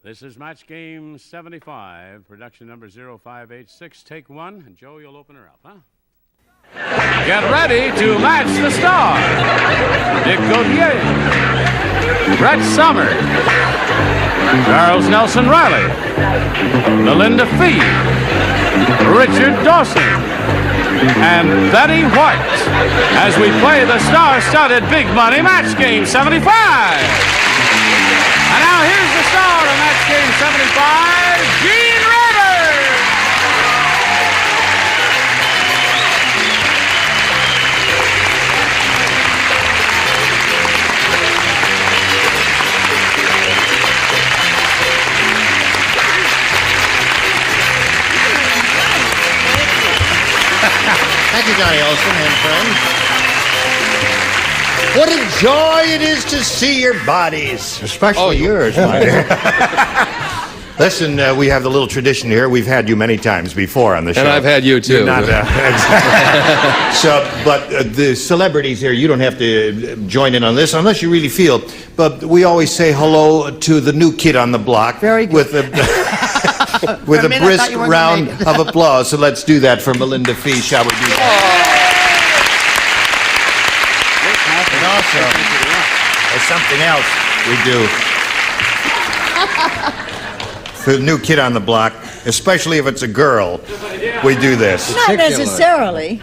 This is match game 75, production number 0586. Take one, and Joe, you'll open her up, huh? Get ready to match the star. Dick Gautier, Brett Sommer, Charles Nelson Reilly, Melinda Fee, Richard Dawson, and Betty White as we play the star-studded Big Money Match Game 75. And now here's the star of Match Game 75, Gene Ritter. Thank you, Johnny Olson and friends. What a joy it is to see your bodies, especially yours, my dear. Listen, we have the little tradition here. We've had you many times before on the show. And I've had you, too. You're not, but the celebrities here, you don't have to join in on this unless you really feel. But we always say hello to the new kid on the block. Very good. With a brisk round of applause. So let's do that for Melinda Fee. Shall we do that? And also, there's something else we do. For the new kid on the block, especially if it's a girl, we do this. Not necessarily.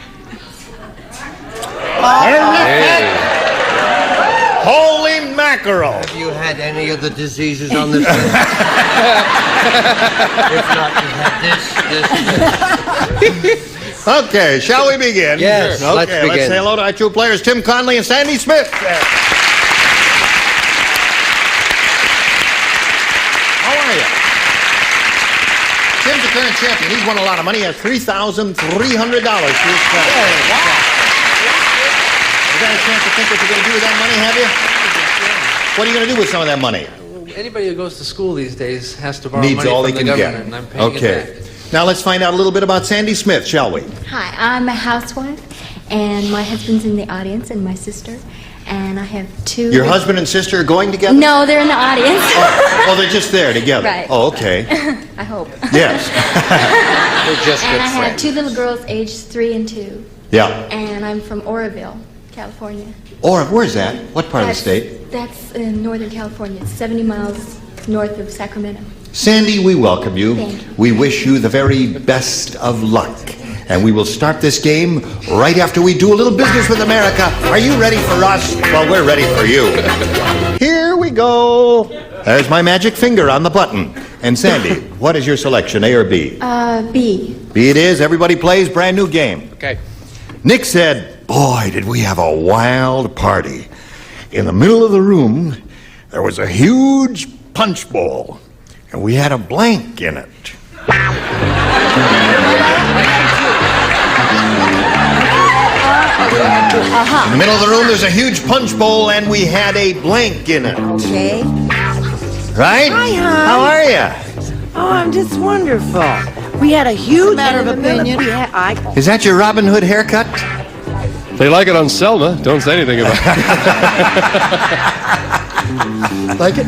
Holy mackerel! Have you had any of the diseases on this list? If not, you've had this. Okay, shall we begin? Yes, okay, let's begin. Let's say hello to our two players, Tim Conley and Sandy Smith. How are you? Tim's the current champion. He's won a lot of money. He has $3,300 to his credit. Wow. You got a chance to think what you're going to do with that money, have you? What are you going to do with some of that money? Anybody who goes to school these days has to borrow Needs money all from they the can government, get. and I'm paying it back. Now let's find out a little bit about Sandy Smith, shall we? Hi, I'm a housewife, and my husband's in the audience, and my sister, and I have two... Your husband and sister are going together? No, they're in the audience. Oh, they're just there together. Right. Oh, okay. I hope. Yes. We're just And good I have friends. two little girls, aged 3 and 2, Yeah. and I'm from Oroville, California. Or where's that? What part of the state? That's in Northern California. It's 70 miles north of Sacramento. Sandy, we welcome you. Thank you. We wish you the very best of luck. And we will start this game right after we do a little business with America. Are you ready for us? Well, we're ready for you. Here we go. There's my magic finger on the button. And Sandy, what is your selection, A or B? B. B it is. Everybody plays. Brand new game. Okay. Nick said, boy, did we have a wild party. In the middle of the room, there was a huge punch bowl, and we had a blank in it. In the middle of the room, there's a huge punch bowl, and we had a blank in it. Okay. Right? Hi, hon. How are you? Oh, I'm just wonderful. We had a huge matter of opinion. Is that your Robin Hood haircut? They like it on Selma. Don't say anything about it. Like it?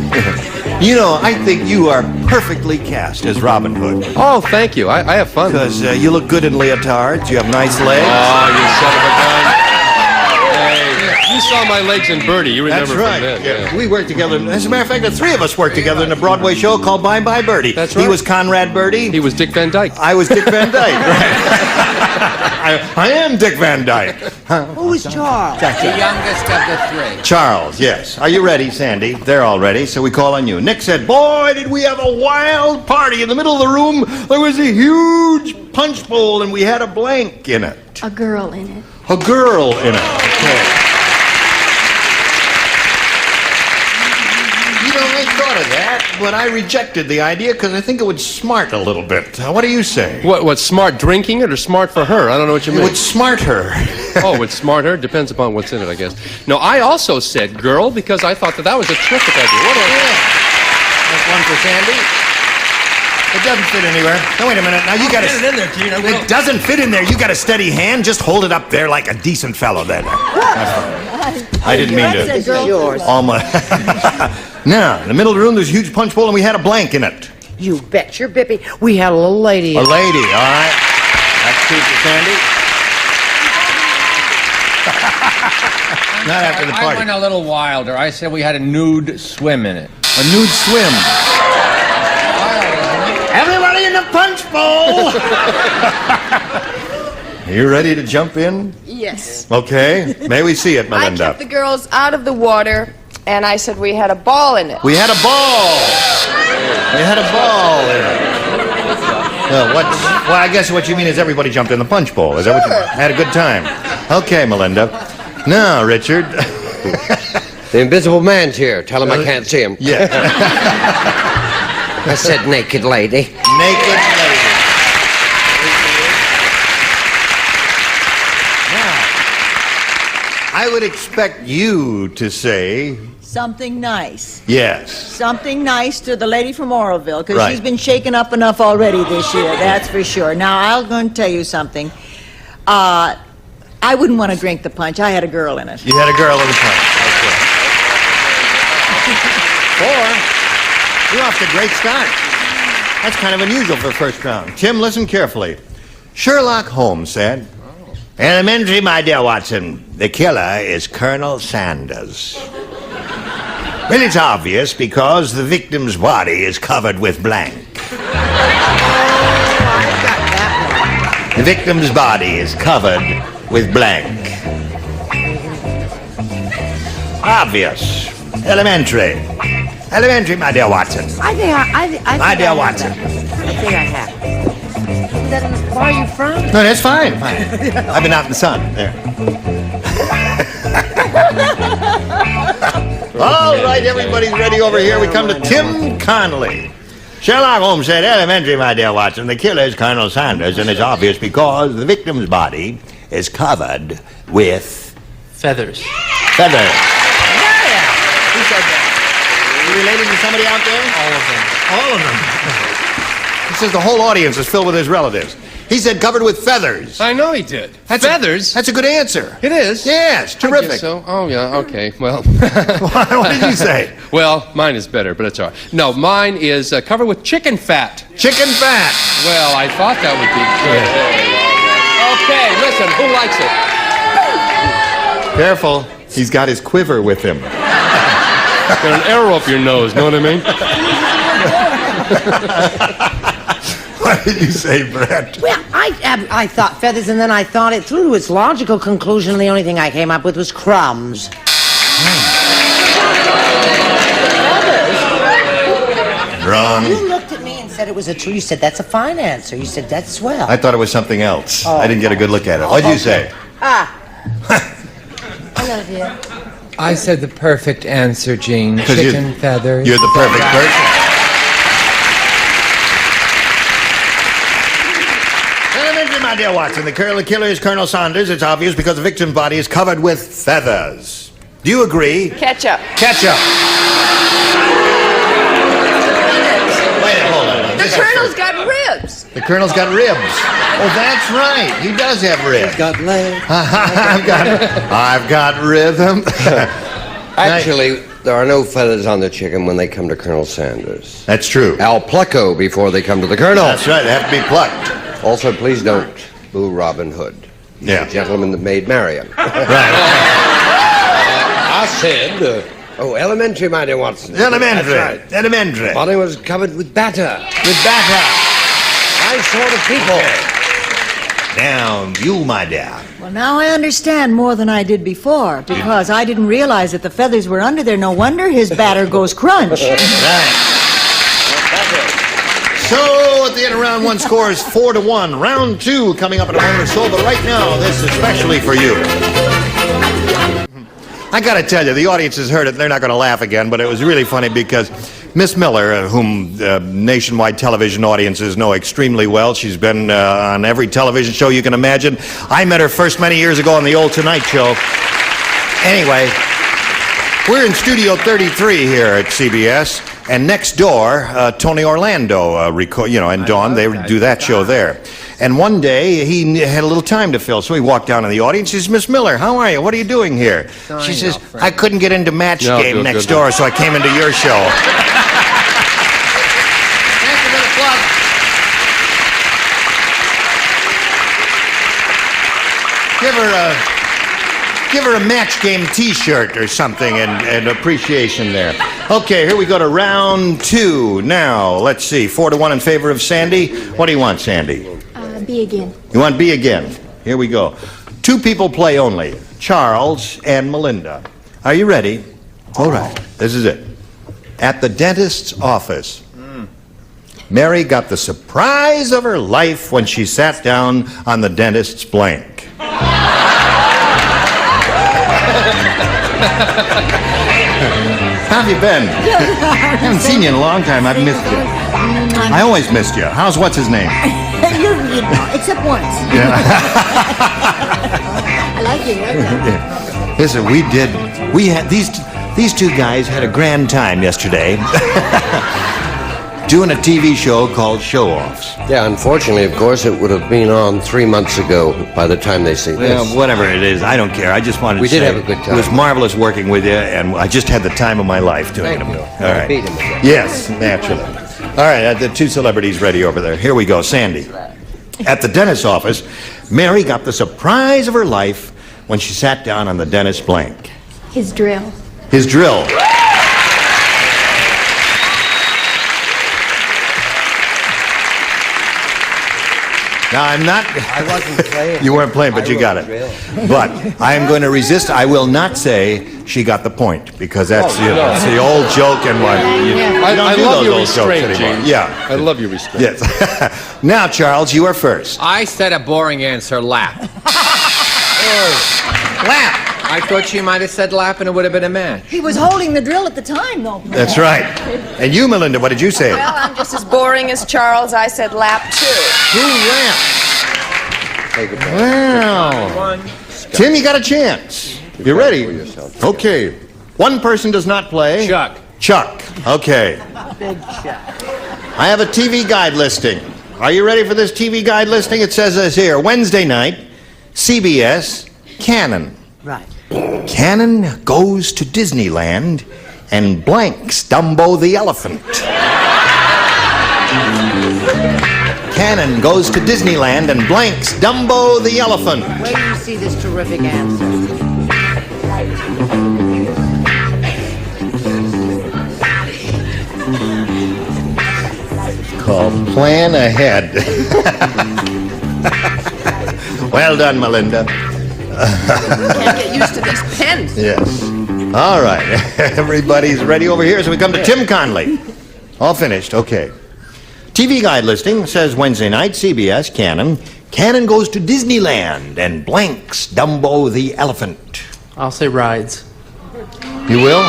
You know, I think you are perfectly cast as Robin Hood. Oh, thank you. I have fun. Because you look good in leotards, you have nice legs. Oh, you son of a gun. Hey, you saw my legs in Birdie. You remember That's right. from then. Yeah. We worked together. As a matter of fact, the three of us worked together in a Broadway show called Bye Bye Birdie. That's He right. was Conrad Birdie. He was Dick Van Dyke. I was Dick Van Dyke. Right. I am Dick Van Dyke. Who is Charles? The youngest of the three. Charles, yes. Are you ready, Sandy? They're all ready, so we call on you. Nick said, boy, did we have a wild party. In the middle of the room, there was a huge punch bowl, and we had a blank in it. A girl in it. A girl in it. Okay. You know, I thought of that, but I rejected the idea because I think it would smart a little bit. What do you say? What, smart drinking it or smart for her? I don't know what you It mean. would smart her. Oh, would smart her? Depends upon what's in it, I guess. No, I also said girl because I thought that was a terrific idea. What a... That's one for Sandy. It doesn't fit anywhere. Now, wait a minute. Now, you got to... Get it in there, Gene. It doesn't fit in there. You got a steady hand. Just hold it up there like a decent fellow then. I didn't mean to... Yours. All my... Now, in the middle of the room, there's a huge punch bowl, and we had a blank in it. You bet your bippy. We had a little lady. A lady, all right. That's cute for Sandy. Not after the I party. went a little wilder. I said we had a nude swim in it. A nude swim. Everybody in the punch bowl! You ready to jump in? Yes. Okay. May we see it, I Melinda? kept the girls out of the water, and I said we had a ball in it. We had a ball. We had a ball in it. Well, I guess what you mean is everybody jumped in the punch bowl. Is that what you had a good time? Okay, Melinda. Now, Richard. The invisible man's here. Tell him I can't see him. Yeah. I said naked lady. Naked lady. Now, I would expect you to say Something nice. yes. Something nice to the lady from Oroville, because Right. she's been shaken up enough already this year, that's for sure. Now, I'm going to tell you something. I wouldn't want to drink the punch. I had a girl in it. You had a girl in the punch. Okay. 4. You're off to a great start. That's kind of unusual for the first round. Tim, listen carefully. Sherlock Holmes said, "Elementary, my dear Watson, the killer is Colonel Sanders." Well, it's obvious because the victim's body is covered with blank. The victim's body is covered with blank. Obvious. Elementary. Elementary, my dear Watson. I think My dear Watson. I think I have. Then where are you from? No, that's fine. I've been out in the sun. There. All right, everybody's ready over here. We come to Tim Connolly. Sherlock Holmes said, "Elementary, my dear Watson, the killer is Colonel Sanders, and it's obvious because the victim's body is covered with Feathers. feathers." Who said that? You related to somebody out there? All of them. All of them. He says the whole audience is filled with his relatives. He said covered with feathers. I know he did. Feathers? That's a good answer. It is? Yes, I terrific. guess so. Oh, yeah, okay. Well, What did you say? well, mine is better, but it's all right. No, mine is covered with chicken fat. Chicken fat. Well, I thought that would be good. Okay, listen, who likes it? Careful. He's got his quiver with him. Got an arrow up your nose, know what I mean? What did you say, Brett? Well, I thought feathers, and then I thought it through to its logical conclusion. The only thing I came up with was crumbs. Wrong. You looked at me and said it was a true. You said, that's a fine answer. You said, that's swell. I thought it was something else. I didn't get a good look at it. What'd you say? I love you. I said the perfect answer, Gene. 'Cause Chicken feathers. You're the perfect person. Elementary, my dear Watson, the killer is Colonel Sanders. It's obvious because the victim's body is covered with feathers. Do you agree? Ketchup. Ketchup. Wait, hold on. The Colonel's got ribs. The Colonel's got ribs. Oh, that's right. He does have ribs. Got legs. I've got rhythm. Actually, there are no feathers on the chicken when they come to Colonel Sanders. That's true. I'll plucko before they come to the Colonel. That's right. They have to be plucked. Also, please don't boo Robin Hood. He's Yeah. the gentleman that made Marion. Right. I said, elementary, my dear Watson. Elementary. That's right. Elementary. Body was covered with batter. With batter. Nice sort of people. Now, you, my dear. Well, now I understand more than I did before, because I didn't realize that the feathers were under there. No wonder his batter goes crunch. Right. So, at the end of round one, score is 4-1. Round two coming up in a moment or so, but right now, this is especially for you. I gotta tell you, the audience has heard it, and they're not gonna laugh again, but it was really funny because Miss Miller, whom nationwide television audiences know extremely well, she's been on every television show you can imagine. I met her first many years ago on the old Tonight Show. Anyway, we're in Studio 33 here at CBS, and next door, Tony Orlando, and Dawn, they do that show there. And one day, he had a little time to fill, so he walked down in the audience. He says, Miss Miller, how are you? What are you doing here? She says, I couldn't get into Match Game next door, so I came into your show. Thank you for the plug. Give her a Match Game T-shirt or something and appreciation there. Okay, here we go to round 2 now. Let's see, 4-1 in favor of Sandy. What do you want, Sandy? B again. You want B again? Here we go. 2 people play only, Charles and Melinda. Are you ready? All right, this is it. At the dentist's office, Mary got the surprise of her life when she sat down on the dentist's blank. How have you been? I haven't seen you in a long time. I've missed you. I always missed you. How's what's his name? You know, except once. I like you. Listen, we had these 2 guys had a grand time yesterday. Doing a TV show called Show Offs. Yeah, unfortunately, of course, it would have been on 3 months ago by the time they see this. Well, whatever it is, I don't care. I just wanted to say... We did have a good time. It was marvelous working with you, and I just had the time of my life doing Thank it. you. All right. Beat him again. Yes, naturally. All right, the 2 celebrities ready over there. Here we go, Sandy. At the dentist's office, Mary got the surprise of her life when she sat down on the dentist's blank. His drill. His drill. Now, I wasn't playing. You weren't playing, but you got it. But I am going to resist. I will not say she got the point, because that's, that's the old joke and what. I love your restraint, Gene. Yeah. I love your restraint. Yes. Now, Charles, you are first. I said a boring answer, lap. Lap! I thought she might have said lap and it would have been a match. He was holding the drill at the time, though. That's right. And you, Melinda, what did you say? Well, I'm just as boring as Charles. I said lap 2. Who lapped? Take it back. Wow. Tim, you got a chance. You ready? Okay. One person does not play. Chuck. Chuck. Okay. Big shot. I have a TV guide listing. Are you ready for this TV guide listing? It says this here. Wednesday night, CBS, Cannon. Right. Cannon goes to Disneyland and blanks Dumbo the elephant. Cannon goes to Disneyland and blanks Dumbo the elephant. Wait till you see this terrific answer. It's called Plan Ahead. Well done, Melinda. Can't get used to these pens. Yes. All right. Everybody's ready over here, so we come to Tim Conley. All finished. Okay. TV guide listing says Wednesday night, CBS, Cannon. Cannon goes to Disneyland and blanks Dumbo the elephant. I'll say rides. You will?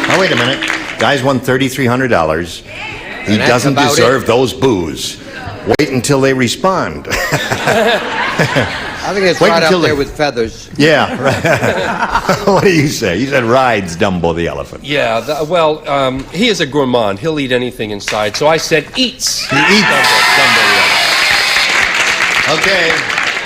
Oh, wait a minute. Guy's won $3,300. He doesn't deserve those boos. Wait until they respond. I think it's right up there with feathers. Yeah, right. What do you say? You said rides Dumbo the elephant. Yeah, he is a gourmand. He'll eat anything inside. So I said eats. He eats. Dumbo the elephant. Okay.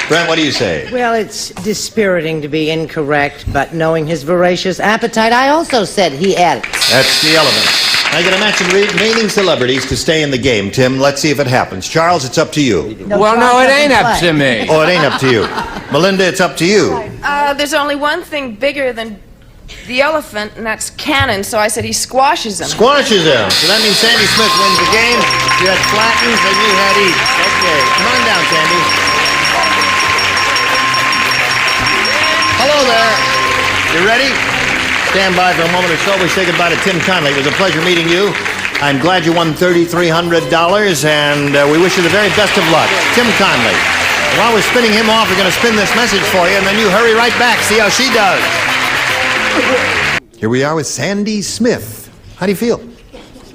Brent, what do you say? Well, it's dispiriting to be incorrect, but knowing his voracious appetite, I also said he ate it. That's the elephant. I'm going to mention remaining celebrities to stay in the game. Tim, let's see if it happens. Charles, it's up to you. Well, no, it ain't up to me. Oh, it ain't up to you. Melinda, it's up to you. There's only one thing bigger than the elephant, and that's Cannon, so I said he squashes him. Squashes him. So that means Sandy Smith wins the game. You had Flattens and you had Eats. Okay. Come on down, Sandy. Hello there. You ready? Stand by for a moment or so. We say goodbye to Tim Conley. It was a pleasure meeting you. I'm glad you won $3,300, and we wish you the very best of luck. Tim Conley. While we're spinning him off, we're going to spin this message for you, and then you hurry right back. See how she does. Here we are with Sandy Smith. How do you feel?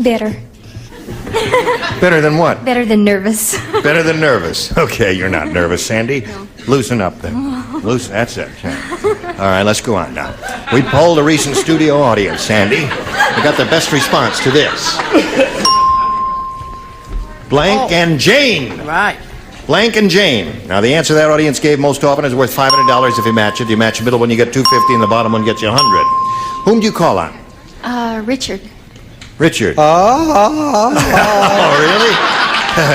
Better. Better than what? Better than nervous. Better than nervous. Okay, you're not nervous, Sandy. No. Loosen up then. Loosen. That's it. All right, let's go on now. We polled a recent studio audience, Sandy. We got the best response to this. Blank and Jane. Right. Blank and Jane. Now, the answer that audience gave most often is worth $500 if you match it. You match the middle one, you get $250, and the bottom one gets you $100. Whom do you call on? Richard. Richard. Oh, Oh, really?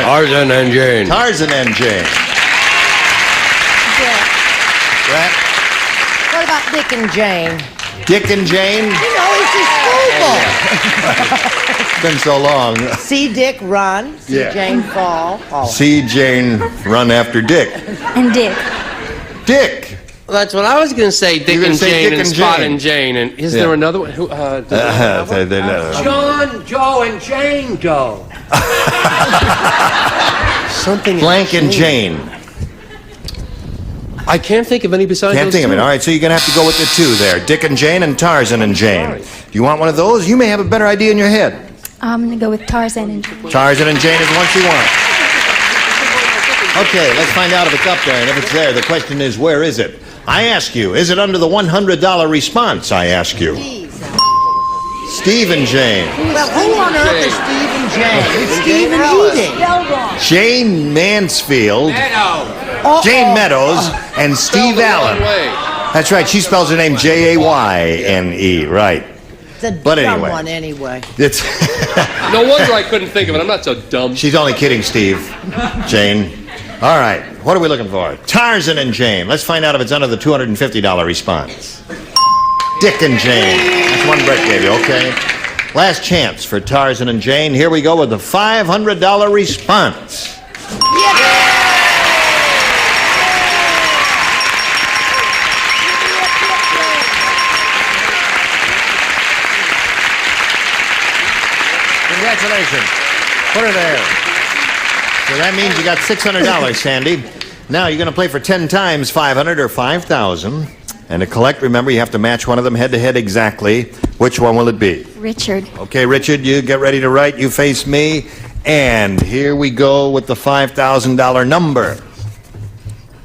Tarzan and Jane. Tarzan and Jane. Right? What about Dick and Jane? Dick and Jane. You know, it's his school book. It's been so long. See Dick run, see Yeah. Jane fall. Oh. See Jane run after Dick. And Dick. Dick. Well, that's what I was going to say. Dick You were and gonna say Jane Dick and and Spot Jane. and Jane. And is Yeah. there another one? Who, John, Joe, and Jane Joe. something. Blank and Jane. I can't think of any besides Can't those think of two. it. All right, so you're going to have to go with the two there. Dick and Jane and Tarzan and Jane. Do you want one of those? You may have a better idea in your head. I'm going to go with Tarzan and Jane. Tarzan and Jane is the ones you want. Okay, let's find out if it's up there. And if it's there, the question is, where is it? I ask you, is it under the $100 response, I ask you? Steve and Jane. Well, who on earth is Steve and Jane? It's Steve and Edie. Jane Mansfield, Jane Meadows, and Steve Allen. That's right, she spells her name Jayne, right. It's a But dumb anyway. one anyway. It's No wonder I couldn't think of it. I'm not so dumb. She's only kidding, Steve. Jane. All right, what are we looking for? Tarzan and Jane. Let's find out if it's under the $250 response. Dick and Jane. That's one Brett gave you, okay? Last chance for Tarzan and Jane. Here we go with the $500 response. Congratulations. Put her there. So that means you got $600, Sandy. Now you're going to play for 10 times 500 or 5,000. And to collect, remember, you have to match one of them head-to-head exactly. Which one will it be? Richard. Okay, Richard, you get ready to write. You face me. And here we go with the $5,000 number.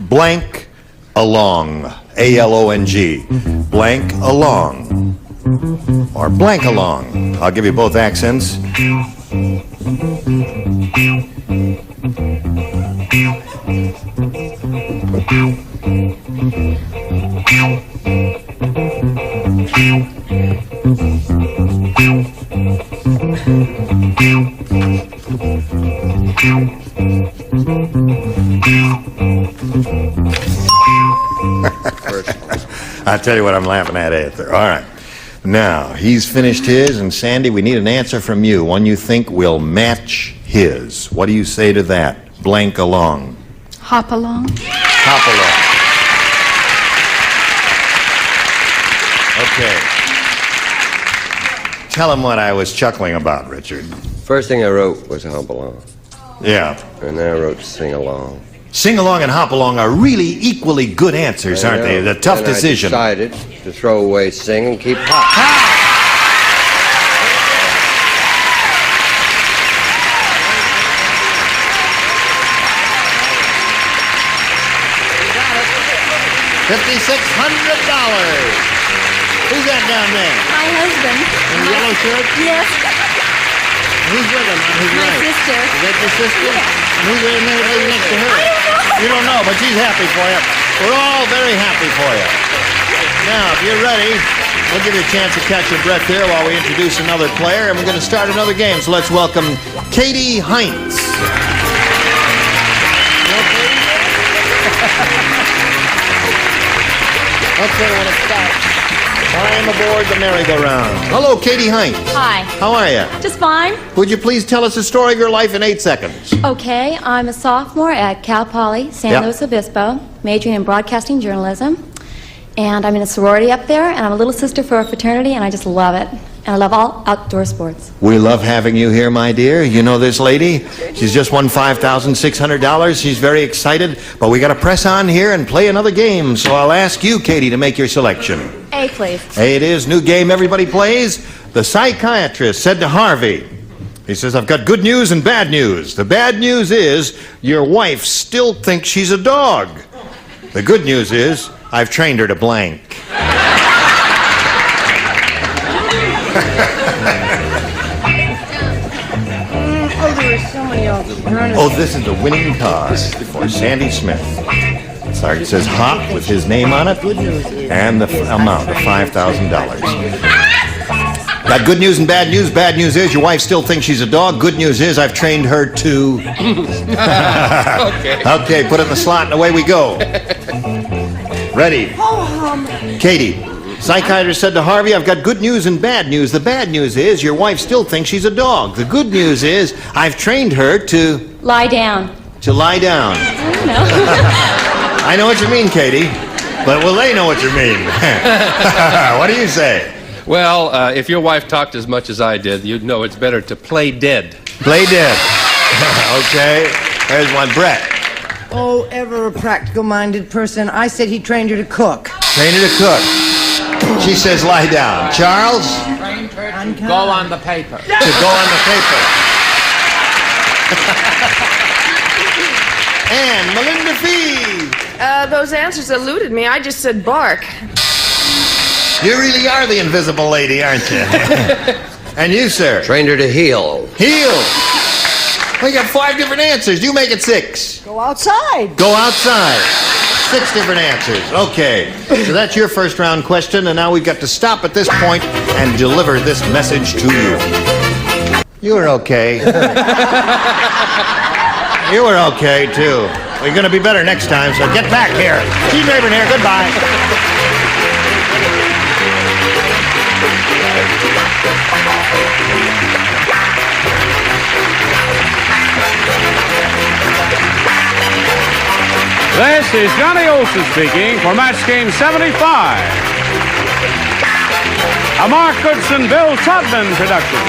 Blank along. A-L-O-N-G. Blank along. Or blank along. I'll give you both accents. I'll tell you what I'm laughing at there. All right. Now, he's finished his, and Sandy, we need an answer from you, one you think will match his. What do you say to that? Blank along. Hop along. Hop along. Okay. Tell him what I was chuckling about, Richard. First thing I wrote was hop along. Yeah. And then I wrote sing along. Sing along and hop along are really equally good answers, aren't they? The tough decision. I decided to throw away sing and keep hop. $5,600. Who's that down there? My husband. In the yellow shirt? Yes. Who's with him on his My right? sister. Is that your sister? And who's in there next to her? I don't know. You don't know, but she's happy for you. We're all very happy for you. Now, if you're ready, we'll give you a chance to catch your breath here while we introduce another player, and we're going to start another game. So let's welcome Katie Heinz. Okay, when it stops, climb aboard the merry-go-round. Hello, Katie Heinz. Hi. How are you? Just fine. Would you please tell us the story of your life in 8 seconds? Okay, I'm a sophomore at Cal Poly, San Yeah. Luis Obispo, majoring in broadcasting journalism. And I'm in a sorority up there, and I'm a little sister for a fraternity, and I just love it. And I love all outdoor sports. We love having you here, my dear. You know this lady? She's just won $5,600. She's very excited, but we got to press on here and play another game. So I'll ask you, Katie, to make your selection. A, please. Hey, it is. New game everybody plays. The psychiatrist said to Harvey, he says, I've got good news and bad news. The bad news is your wife still thinks she's a dog. The good news is I've trained her to blank. Oh, there are so many others. Oh, this is the winning car for Sandy Smith. It says Hop with his name on it, and the amount of $5,000. Got good news and bad news. Bad news is your wife still thinks she's a dog. Good news is I've trained her to... Okay, put it in the slot and away we go. Ready? Katie, psychiatrist said to Harvey, I've got good news and bad news. The bad news is your wife still thinks she's a dog. The good news is I've trained her to... Lie down. To lie down. No. I know what you mean, Katie, but will they know what you mean? What do you say? Well, if your wife talked as much as I did, you'd know it's better to play dead. Play dead. Okay, there's one. Brett. Oh, ever a practical-minded person. I said he trained her to cook. Train her to cook. She says lie down. Charles? Trained her to go on the paper. To go on the paper. And Melinda Fee. Those answers eluded me. I just said bark. You really are the invisible lady, aren't you? And you, sir? Trained her to heel. Heel. We got 5 different answers. You make it 6. Go outside. Go outside. 6 different answers. Okay. So that's your first round question, and now we've got to stop at this point and deliver this message to you. You were okay. You were okay, too. We're going to be better next time, so get back here. Gene Rayburn here. Goodbye. This is Johnny Olson speaking for Match Game 75. A Mark Goodson, Bill Todman production.